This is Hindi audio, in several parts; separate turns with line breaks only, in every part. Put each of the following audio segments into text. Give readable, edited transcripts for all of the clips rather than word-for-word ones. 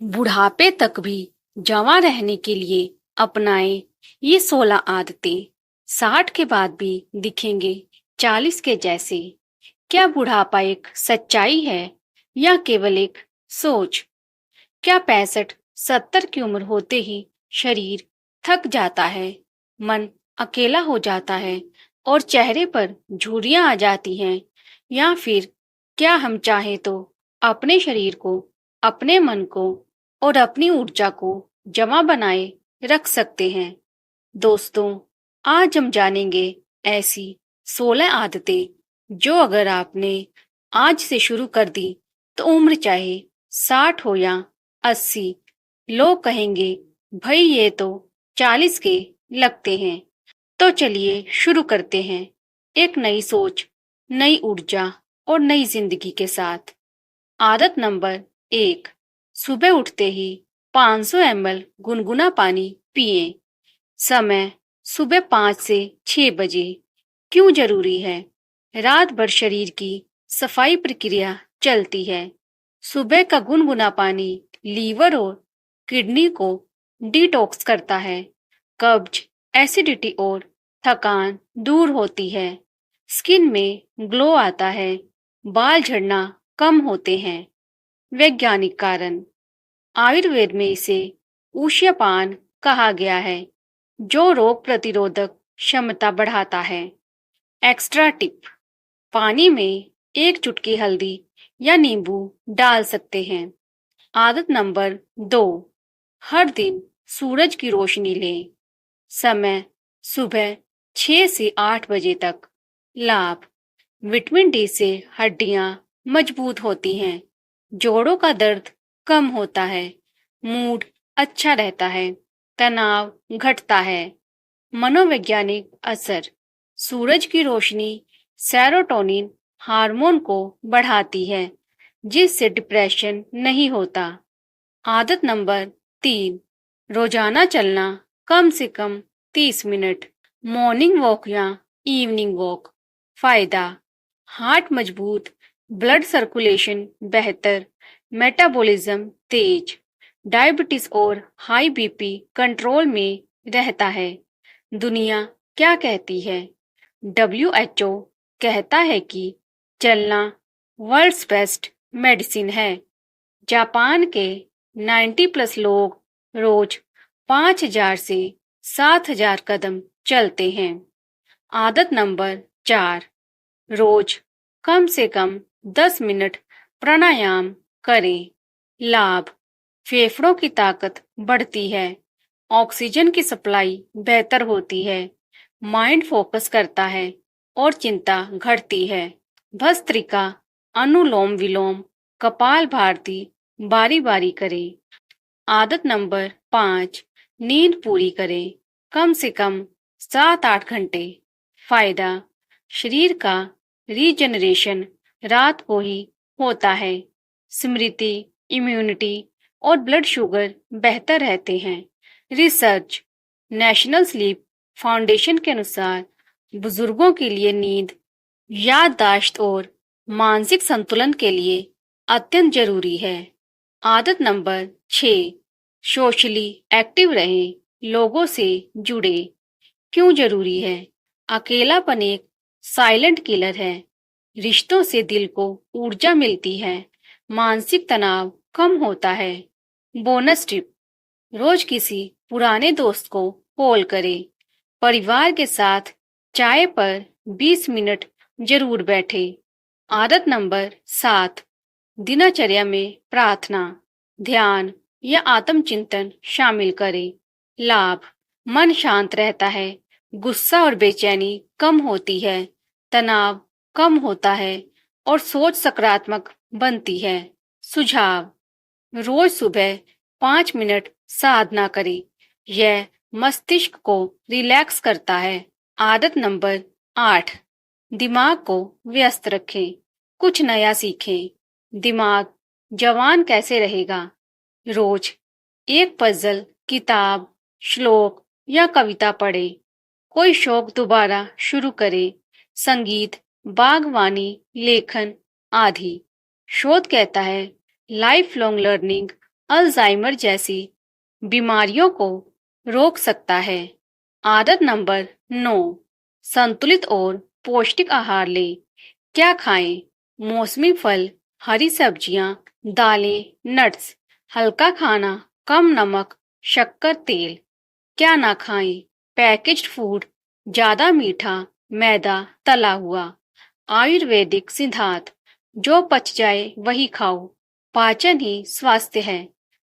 बुढ़ापे तक भी जवां रहने के लिए अपनाएं ये 16 आदतें। 60 के बाद भी दिखेंगे 40 के जैसे। क्या बुढ़ापा एक सच्चाई है या केवल एक सोच? क्या 65-70 की उम्र होते ही शरीर थक जाता है, मन अकेला हो जाता है और चेहरे पर झुर्रियां आ जाती हैं? या फिर क्या हम चाहें तो अपने शरीर को, अपने मन को और अपनी ऊर्जा को जमा बनाए रख सकते हैं? दोस्तों, आज हम जानेंगे ऐसी 16 आदतें जो अगर आपने आज से शुरू कर दी तो उम्र चाहे 60 हो या 80, लोग कहेंगे भाई ये तो 40 के लगते हैं। तो चलिए शुरू करते हैं एक नई सोच, नई ऊर्जा और नई जिंदगी के साथ। आदत नंबर 1, सुबह उठते ही 500 ml गुनगुना पानी पिएं। समय सुबह 5 से 6 बजे। क्यों जरूरी है? रात भर शरीर की सफाई प्रक्रिया चलती है। सुबह का गुनगुना पानी लीवर और किडनी को डिटॉक्स करता है। कब्ज, एसिडिटी और थकान दूर होती है। स्किन में ग्लो आता है। बाल झड़ना कम होते हैं। वैज्ञानिक कारण। आयुर्वेद में इसे ऊष्यपान कहा गया है, जो रोग प्रतिरोधक क्षमता बढ़ाता है। एक्स्ट्रा टिप, पानी में एक चुटकी हल्दी या नींबू डाल सकते हैं। आदत नंबर 2, हर दिन सूरज की रोशनी लें। समय सुबह 6 से 8 बजे तक। लाभ, विटामिन डी से हड्डियां मजबूत होती हैं। जोड़ों का दर्द कम होता है। मूड अच्छा रहता है। तनाव घटता है। मनोवैज्ञानिक असर, सूरज की रोशनी सेरोटोनिन हार्मोन को बढ़ाती है, जिससे डिप्रेशन नहीं होता। आदत नंबर 3, रोजाना चलना कम से कम 30 मिनट। मॉर्निंग वॉक या इवनिंग वॉक। फायदा, हार्ट मजबूत, ब्लड सर्कुलेशन बेहतर, मेटाबॉलिज्म तेज, डायबिटीज और हाई बीपी कंट्रोल में रहता है। दुनिया क्या कहती है? WHO कहता है कि चलना वर्ल्ड्स बेस्ट मेडिसिन है। जापान के 90 प्लस लोग रोज 5000 से 7000 कदम चलते हैं। आदत नंबर 4, रोज कम से कम 10 मिनट प्राणायाम करें। लाभ, फेफड़ों की ताकत बढ़ती है। ऑक्सीजन की सप्लाई बेहतर होती है। माइंड फोकस करता है और चिंता घटती है। भस्त्रिका, अनुलोम विलोम, कपाल भारती बारी बारी करें। आदत नंबर 5, नींद पूरी करें, कम से कम 7-8 घंटे। फायदा, शरीर का रीजनरेशन रात को ही होता है। स्मृति, इम्यूनिटी और ब्लड शुगर बेहतर रहते हैं। रिसर्च, नेशनल स्लीप फाउंडेशन के अनुसार बुजुर्गों के लिए नींद याददाश्त और मानसिक संतुलन के लिए अत्यंत जरूरी है। आदत नंबर 6, सोशली एक्टिव रहें, लोगों से जुड़े। क्यों जरूरी है? अकेलापन एक साइलेंट किलर है। रिश्तों से दिल को ऊर्जा मिलती है। मानसिक तनाव कम होता है। बोनस टिप, रोज किसी पुराने दोस्त को कॉल करें। परिवार के साथ चाय पर 20 मिनट जरूर बैठे। आदत नंबर 7, दिनचर्या में प्रार्थना, ध्यान या आत्मचिंतन शामिल करें। लाभ, मन शांत रहता है। गुस्सा और बेचैनी कम होती है। तनाव कम होता है और सोच सकारात्मक बनती है। सुझाव, रोज सुबह 5 मिनट साधना करें। यह मस्तिष्क को रिलैक्स करता है। आदत नंबर 8, दिमाग को व्यस्त रखें, कुछ नया सीखें। दिमाग जवान कैसे रहेगा? रोज एक पजल, किताब, श्लोक या कविता पढ़े। कोई शौक दोबारा शुरू करें। संगीत, बागवानी, लेखन आदि। शोध कहता है लाइफ लॉन्ग लर्निंग अल्जाइमर जैसी बीमारियों को रोक सकता है। आदत नंबर 9, संतुलित और पौष्टिक आहार लें। क्या खाएं? मौसमी फल, हरी सब्जियां, दालें, नट्स, हल्का खाना, कम नमक, शक्कर, तेल। क्या ना खाएं? पैकेज्ड फूड, ज्यादा मीठा, मैदा, तला हुआ। आयुर्वेदिक सिद्धांत, जो पच जाए वही खाओ, पाचन ही स्वास्थ्य है।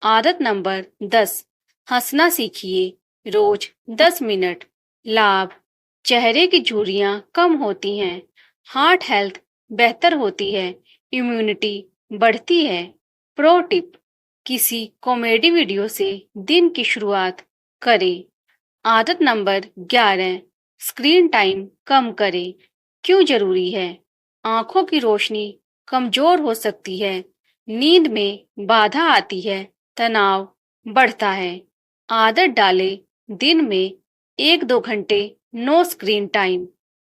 आदत नंबर 10, हंसना सीखिए, रोज 10 मिनट। लाभ, चेहरे की झुर्रियां कम होती हैं, हार्ट हेल्थ बेहतर होती है, इम्यूनिटी बढ़ती है। प्रो टिप, किसी कॉमेडी वीडियो से दिन की शुरुआत करें। आदत नंबर 11, स्क्रीन टाइम कम करें। क्यों जरूरी है? आंखों की रोशनी कमजोर हो सकती है, नींद में बाधा आती है, तनाव बढ़ता है। आदत डालें, दिन में 1-2 घंटे नो स्क्रीन टाइम।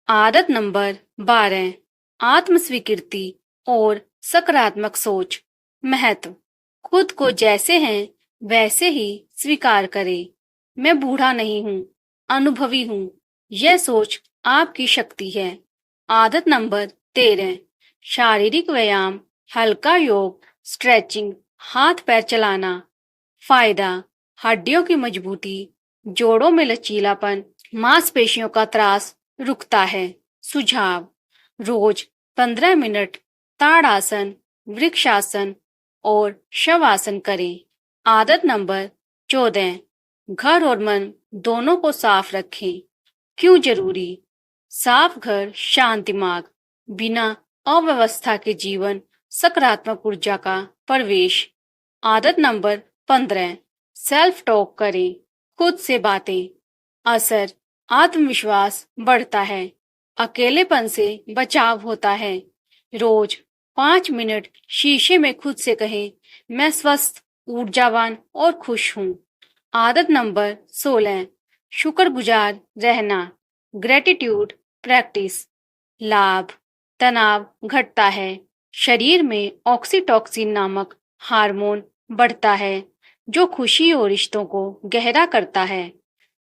आदत नंबर 12, आत्मस्वीकृति और सकारात्मक सोच। महत्व, खुद को जैसे हैं वैसे ही स्वीकार करें। मैं बूढ़ा नहीं हूँ, अनुभवी हूँ। यह सोच आपकी शक्ति है। आदत नंबर 13, शारीरिक व्यायाम, हल्का योग, स्ट्रेचिंग, हाथ पैर चलाना। फायदा, हड्डियों की मजबूती, जोड़ों में लचीलापन, मांसपेशियों का त्रास रुकता है। सुझाव, रोज 15 मिनट ताड़ासन, वृक्षासन और शवासन करें। आदत नंबर 14, घर और मन दोनों को साफ रखें। क्यों जरूरी? साफ घर, शांत दिमाग, बिना अव्यवस्था के जीवन, सकारात्मक ऊर्जा का प्रवेश। आदत नंबर 15, सेल्फ टॉक करें, खुद से बातें। असर, आत्मविश्वास बढ़ता है, अकेलेपन से बचाव होता है। रोज 5 मिनट शीशे में खुद से कहें, मैं स्वस्थ, ऊर्जावान और खुश हूँ। आदत नंबर 16, शुक्रगुजार रहना, ग्रेटिट्यूड प्रैक्टिस। लाभ, तनाव घटता है, शरीर में ऑक्सीटोसिन नामक हार्मोन बढ़ता है, जो खुशी और रिश्तों को गहरा करता है।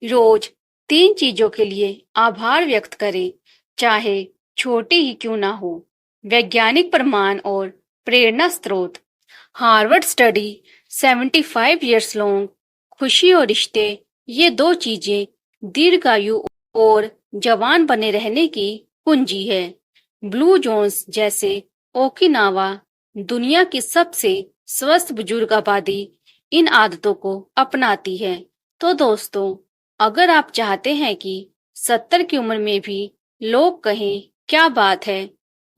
रोज 3 चीजों के लिए आभार व्यक्त करें, चाहे छोटी ही क्यों ना हो। वैज्ञानिक प्रमाण और प्रेरणा स्रोत, हार्वर्ड स्टडी, 75 इयर्स लॉन्ग। खुशी और रिश्ते, ये 2 चीजें दीर्घायु और जवान बने रहने की कुंजी है। ब्लू जोन्स जैसे ओकिनावा, दुनिया की सबसे स्वस्थ बुजुर्ग आबादी इन आदतों को अपनाती है। तो दोस्तों, अगर आप चाहते हैं कि 70 की उम्र में भी लोग कहें क्या बात है,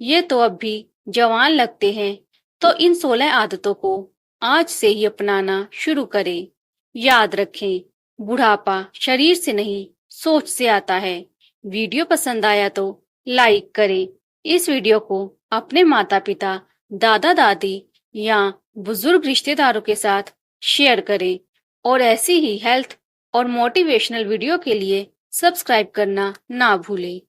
ये तो अब भी जवान लगते हैं, तो इन 16 आदतों को आज से ही अपनाना शुरू करें। याद रखें, बुढ़ापा शरीर से नहीं, सोच से आता है। वीडियो पसंद आया तो लाइक करें। इस वीडियो को अपने माता पिता, दादा दादी या बुजुर्ग रिश्तेदारों के साथ शेयर करें और ऐसी ही हेल्थ और मोटिवेशनल वीडियो के लिए सब्सक्राइब करना ना भूलें।